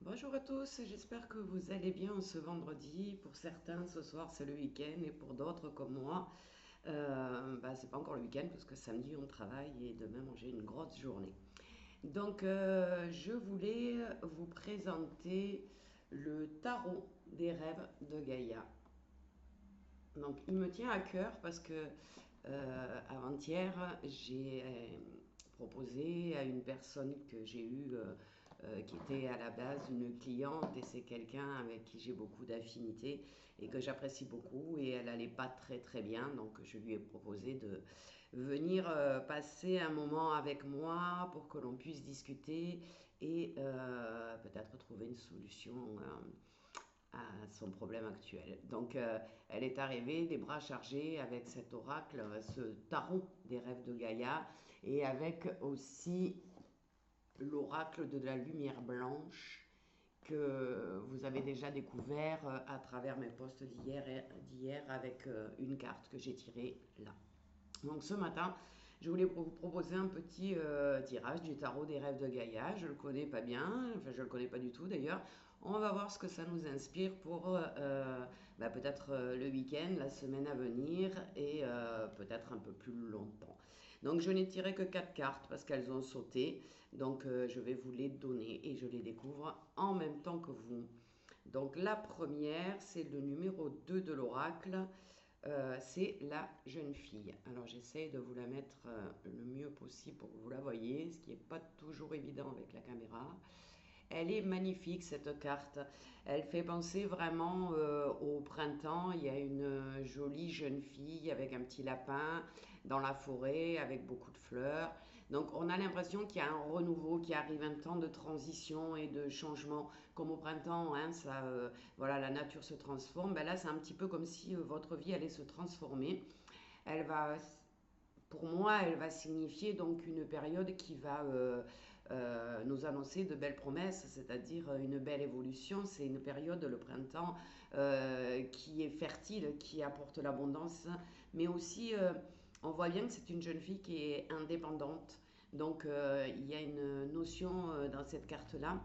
Bonjour à tous, j'espère que vous allez bien ce vendredi. Pour certains, ce soir c'est le week-end et pour d'autres comme moi, c'est pas encore le week-end parce que samedi on travaille et demain j'ai une grosse journée. Donc je voulais vous présenter le tarot des rêves de Gaïa. Donc il me tient à cœur parce que avant-hier j'ai proposé à une personne que j'ai eue qui était à la base une cliente et c'est quelqu'un avec qui j'ai beaucoup d'affinité et que j'apprécie beaucoup et elle n'allait pas très très bien donc je lui ai proposé de venir passer un moment avec moi pour que l'on puisse discuter et peut-être trouver une solution à son problème actuel. Donc elle est arrivée les bras chargés avec cet oracle, ce tarot des rêves de Gaïa et avec aussi l'oracle de la lumière blanche que vous avez déjà découvert à travers mes posts d'hier avec une carte que j'ai tirée là. Donc ce matin, je voulais vous proposer un petit tirage du tarot des rêves de Gaïa. Je ne le connais pas bien, enfin je ne le connais pas du tout d'ailleurs. On va voir ce que ça nous inspire pour peut-être le week-end, la semaine à venir et peut-être un peu plus longtemps. Donc je n'ai tiré que 4 cartes parce qu'elles ont sauté. Donc je vais vous les donner et je les découvre en même temps que vous. Donc la première, c'est le numéro 2 de l'oracle. C'est la jeune fille. Alors j'essaie de vous la mettre le mieux possible pour que vous la voyez, ce qui n'est pas toujours évident avec la caméra. Elle est magnifique cette carte. Elle fait penser vraiment au printemps. Il y a une jolie jeune fille avec un petit lapin dans la forêt avec beaucoup de fleurs. Donc on a l'impression qu'il y a un renouveau qui arrive, un temps de transition et de changement. Comme au printemps, hein, voilà, la nature se transforme. Ben là, c'est un petit peu comme si votre vie allait se transformer. Elle va pour moi, elle va signifier donc une période qui va nous annoncer de belles promesses, c'est-à-dire une belle évolution. C'est une période, le printemps, qui est fertile, qui apporte l'abondance, mais aussi, on voit bien que c'est une jeune fille qui est indépendante. Donc, il y a une notion dans cette carte-là,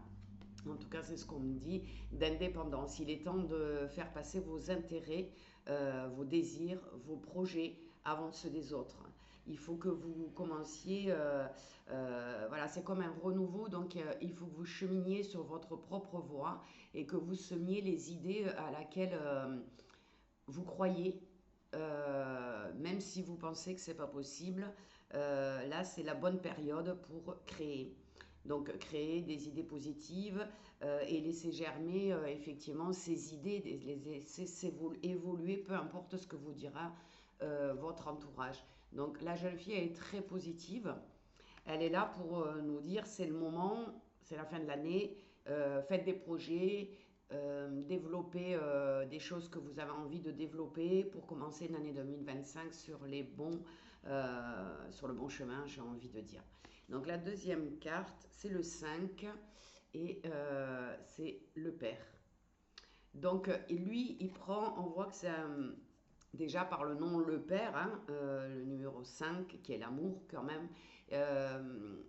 en tout cas c'est ce qu'on me dit, d'indépendance. Il est temps de faire passer vos intérêts, vos désirs, vos projets avant ceux des autres. Il faut que vous commenciez, voilà, c'est comme un renouveau, donc il faut que vous cheminiez sur votre propre voie et que vous semiez les idées à laquelle vous croyez, même si vous pensez que c'est pas possible. Là, c'est la bonne période pour créer. Donc créer des idées positives et laisser germer effectivement ces idées, les laisser évoluer, peu importe ce que vous dira votre entourage. Donc la jeune fille elle est très positive. Elle est là pour nous dire c'est le moment, c'est la fin de l'année, faites des projets, développer des choses que vous avez envie de développer pour commencer l'année 2025 sur le bon chemin, j'ai envie de dire. Donc la deuxième carte, c'est le 5 et c'est le père. Donc lui, il prend, on voit que c'est déjà par le nom le père, hein, le numéro 5 qui est l'amour quand même. Euh,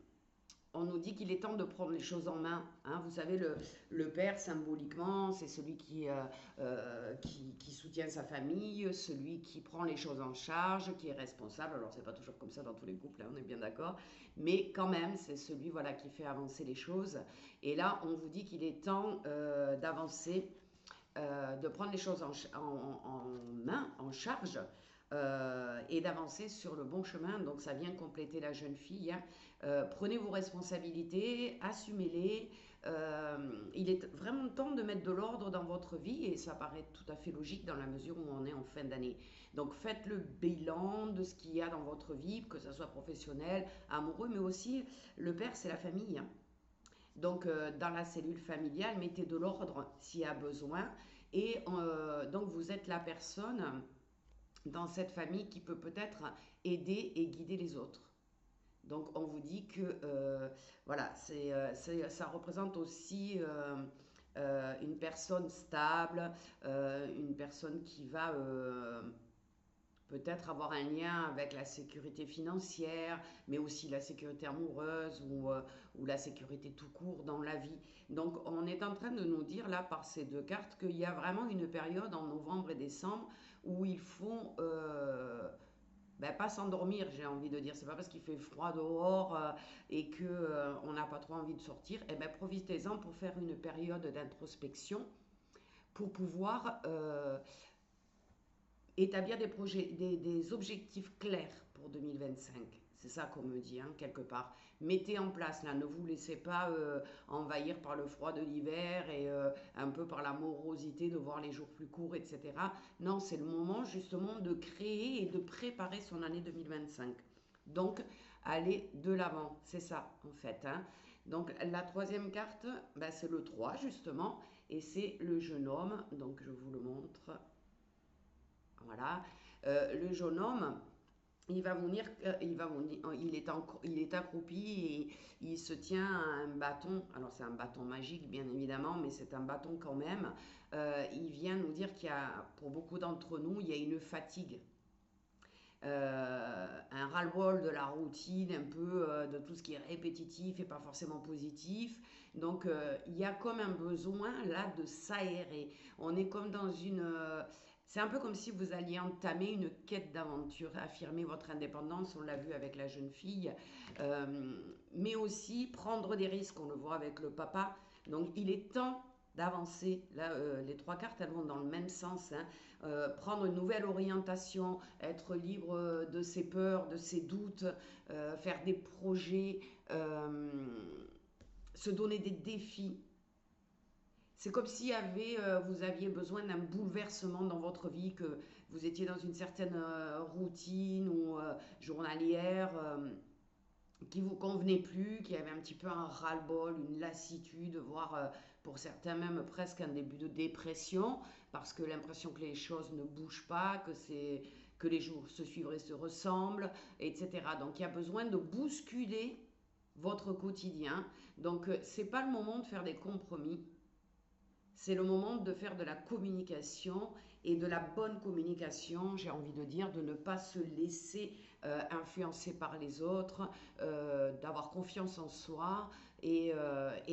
on nous dit qu'il est temps de prendre les choses en main. Hein. Vous savez, le père, symboliquement, c'est celui qui soutient sa famille, celui qui prend les choses en charge, qui est responsable. Alors, c'est pas toujours comme ça dans tous les couples, hein, on est bien d'accord. Mais quand même, c'est celui voilà, qui fait avancer les choses. Et là, on vous dit qu'il est temps d'avancer, de prendre les choses en main, en charge, et d'avancer sur le bon chemin. Donc ça vient compléter la jeune fille. Hein. Prenez vos responsabilités, assumez-les. Il est vraiment temps de mettre de l'ordre dans votre vie et ça paraît tout à fait logique dans la mesure où on est en fin d'année. Donc faites le bilan de ce qu'il y a dans votre vie, que ce soit professionnel, amoureux, mais aussi le père, c'est la famille. Hein. Donc, dans la cellule familiale, mettez de l'ordre s'il y a besoin. Et donc, vous êtes la personne dans cette famille qui peut peut-être aider et guider les autres. Donc, on vous dit que voilà, ça représente aussi une personne stable, une personne qui va peut-être avoir un lien avec la sécurité financière, mais aussi la sécurité amoureuse ou la sécurité tout court dans la vie. Donc on est en train de nous dire là par ces deux cartes qu'il y a vraiment une période en novembre et décembre où il faut ben, pas s'endormir, j'ai envie de dire. C'est pas parce qu'il fait froid dehors et que on n'a pas trop envie de sortir. Et ben profitez-en pour faire une période d'introspection pour pouvoir établir des projets, des objectifs clairs pour 2025. C'est ça qu'on me dit, hein, quelque part. Mettez en place, là, ne vous laissez pas envahir par le froid de l'hiver et un peu par la morosité de voir les jours plus courts, etc. Non, c'est le moment justement de créer et de préparer son année 2025. Donc, aller de l'avant, c'est ça en fait. Hein. Donc, la troisième carte, ben, c'est le 3 justement, et c'est le jeune homme. Donc, je vous le montre. Voilà. Le jeune homme, il va vous dire, il est accroupi et il se tient à un bâton. Alors c'est un bâton magique bien évidemment, mais c'est un bâton quand même. Il vient nous dire qu'il y a, pour beaucoup d'entre nous, il y a une fatigue. Un ras-le-bol de la routine, un peu de tout ce qui est répétitif et pas forcément positif. Donc il y a comme un besoin là de s'aérer. On est comme dans une... c'est un peu comme si vous alliez entamer une quête d'aventure, affirmer votre indépendance, on l'a vu avec la jeune fille, euh, mais aussi prendre des risques, on le voit avec le papa. Donc il est temps d'avancer. Là, les trois cartes, elles vont dans le même sens. Hein. Prendre une nouvelle orientation, être libre de ses peurs, de ses doutes, faire des projets, se donner des défis. C'est comme si vous aviez besoin d'un bouleversement dans votre vie, que vous étiez dans une certaine routine ou journalière qui vous convenait plus, qui avait un petit peu un ras-le-bol, une lassitude, voire pour certains même presque un début de dépression, parce que l'impression que les choses ne bougent pas, que les jours se suivent et se ressemblent, etc. Donc il y a besoin de bousculer votre quotidien. Donc c'est pas le moment de faire des compromis, c'est le moment de faire de la communication et de la bonne communication, j'ai envie de dire, de ne pas se laisser influencer par les autres, d'avoir confiance en soi et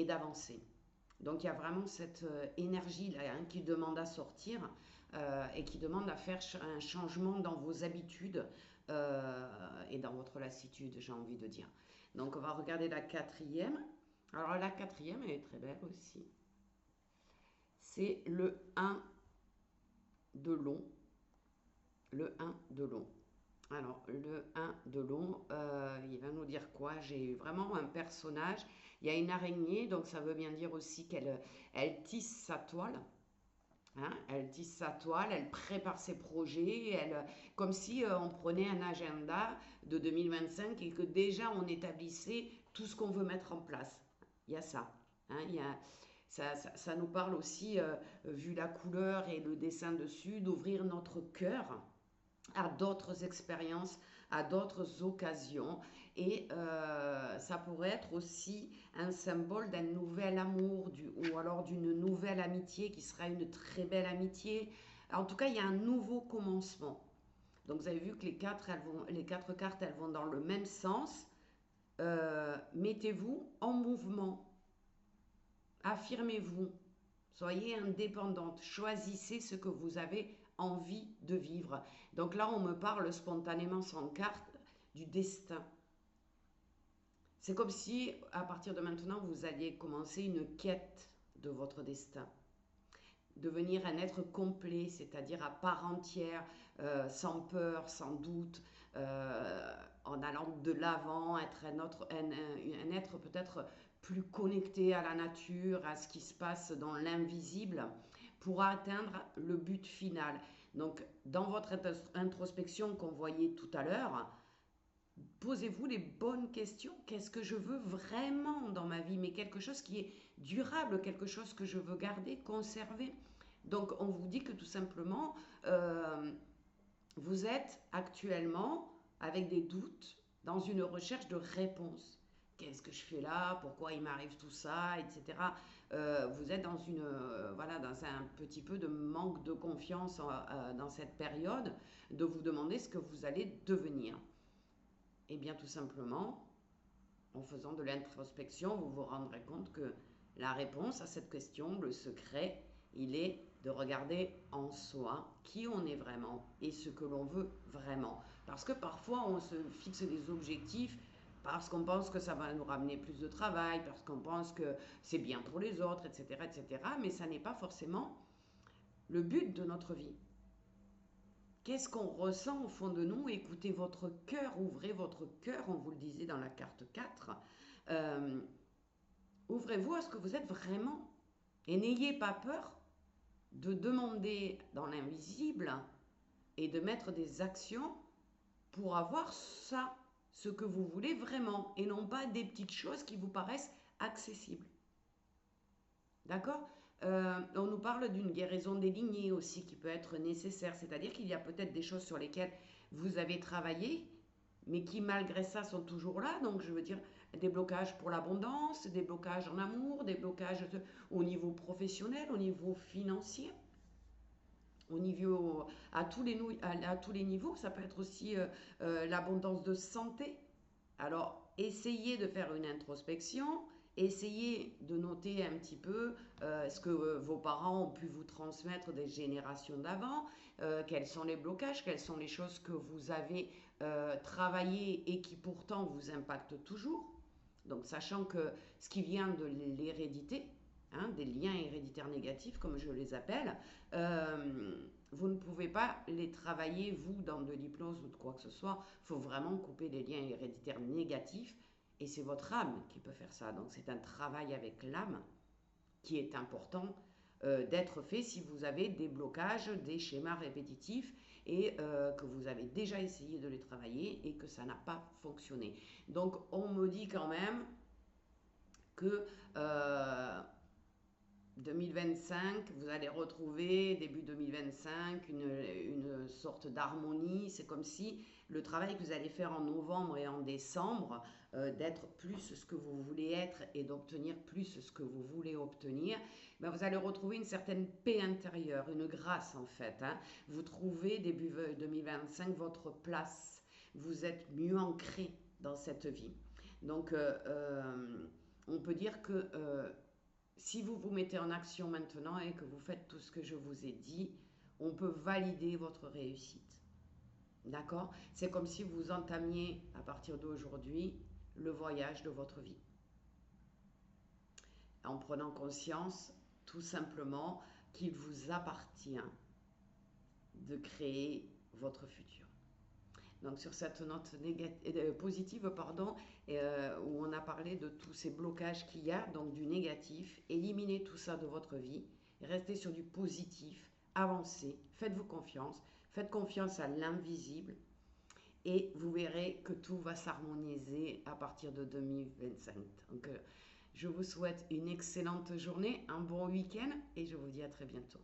d'avancer. Donc il y a vraiment cette énergie là hein, qui demande à sortir et qui demande à faire un changement dans vos habitudes et dans votre lassitude, j'ai envie de dire. Donc on va regarder la quatrième. Alors la quatrième, elle est très belle aussi. C'est le 1 de long. Le 1 de long. Alors, le 1 de long, il va nous dire quoi? J'ai vraiment un personnage. Il y a une araignée, donc ça veut bien dire aussi qu'elle tisse sa toile. Hein, elle tisse sa toile, elle prépare ses projets, comme si on prenait un agenda de 2025 et que déjà on établissait tout ce qu'on veut mettre en place. Il y a ça. Hein, ça nous parle aussi, vu la couleur et le dessin dessus, d'ouvrir notre cœur à d'autres expériences, à d'autres occasions. Et ça pourrait être aussi un symbole d'un nouvel amour ou alors d'une nouvelle amitié qui sera une très belle amitié. En tout cas, il y a un nouveau commencement. Donc vous avez vu que les quatre cartes, elles vont dans le même sens. Mettez-vous en mouvement. Affirmez-vous. Soyez indépendante. Choisissez ce que vous avez envie de vivre. Donc là, on me parle spontanément sans carte du destin. C'est comme si, à partir de maintenant, vous alliez commencer une quête de votre destin. Devenir un être complet, c'est-à-dire à part entière, sans peur, sans doute, en allant de l'avant, être un être peut-être plus connecté à la nature, à ce qui se passe dans l'invisible, pour atteindre le but final. Donc, dans votre introspection qu'on voyait tout à l'heure, posez-vous les bonnes questions. Qu'est-ce que je veux vraiment dans ma vie? Mais quelque chose qui est durable, quelque chose que je veux garder, conserver. Donc, on vous dit que tout simplement, vous êtes actuellement avec des doutes dans une recherche de réponse. qu'est-ce que je fais là, pourquoi il m'arrive tout ça, etc. Vous êtes dans voilà, dans un petit peu de manque de confiance dans cette période, de vous demander ce que vous allez devenir. Et bien tout simplement, en faisant de l'introspection, vous vous rendrez compte que la réponse à cette question, le secret, il est de regarder en soi qui on est vraiment et ce que l'on veut vraiment. Parce que parfois on se fixe des objectifs parce qu'on pense que ça va nous ramener plus de travail, parce qu'on pense que c'est bien pour les autres, etc., etc. Mais ça n'est pas forcément le but de notre vie. Qu'est-ce qu'on ressent au fond de nous? Écoutez votre cœur, ouvrez votre cœur, on vous le disait dans la carte 4. Euh, Ouvrez-vous à ce que vous êtes vraiment. Et n'ayez pas peur de demander dans l'invisible et de mettre des actions pour avoir ça, ce que vous voulez vraiment, et non pas des petites choses qui vous paraissent accessibles. D'accord? On nous parle d'une guérison des lignées aussi qui peut être nécessaire, c'est-à-dire qu'il y a peut-être des choses sur lesquelles vous avez travaillé, mais qui malgré ça sont toujours là. Donc je veux dire des blocages pour l'abondance, des blocages en amour, des blocages au niveau professionnel, au niveau financier, au niveau, à tous les niveaux. Ça peut être aussi l'abondance de santé. Alors essayez de faire une introspection. Essayez de noter un petit peu ce que vos parents ont pu vous transmettre des générations d'avant, quels sont les blocages, quelles sont les choses que vous avez travaillées et qui pourtant vous impactent toujours. Donc sachant que ce qui vient de l'hérédité, hein, des liens héréditaires négatifs comme je les appelle, vous ne pouvez pas les travailler vous dans de l'hypnose ou de quoi que ce soit. Il faut vraiment couper les liens héréditaires négatifs. Et c'est votre âme qui peut faire ça. Donc c'est un travail avec l'âme qui est important d'être fait si vous avez des blocages, des schémas répétitifs et que vous avez déjà essayé de les travailler et que ça n'a pas fonctionné. Donc on me dit quand même que 2025, vous allez retrouver début 2025 une sorte d'harmonie. C'est comme si le travail que vous allez faire en novembre et en décembre, d'être plus ce que vous voulez être et d'obtenir plus ce que vous voulez obtenir, ben vous allez retrouver une certaine paix intérieure, une grâce en fait. Hein. Vous trouvez début 2025 votre place. Vous êtes mieux ancré dans cette vie. Donc on peut dire que si vous vous mettez en action maintenant et que vous faites tout ce que je vous ai dit, on peut valider votre réussite. D'accord? C'est comme si vous entamiez à partir d'aujourd'hui le voyage de votre vie. En prenant conscience tout simplement qu'il vous appartient de créer votre futur. Donc sur cette note positive, où on a parlé de tous ces blocages qu'il y a, donc du négatif, éliminez tout ça de votre vie, restez sur du positif, avancez, faites-vous confiance, faites confiance à l'invisible et vous verrez que tout va s'harmoniser à partir de 2025. Donc je vous souhaite une excellente journée, un bon week-end et je vous dis à très bientôt.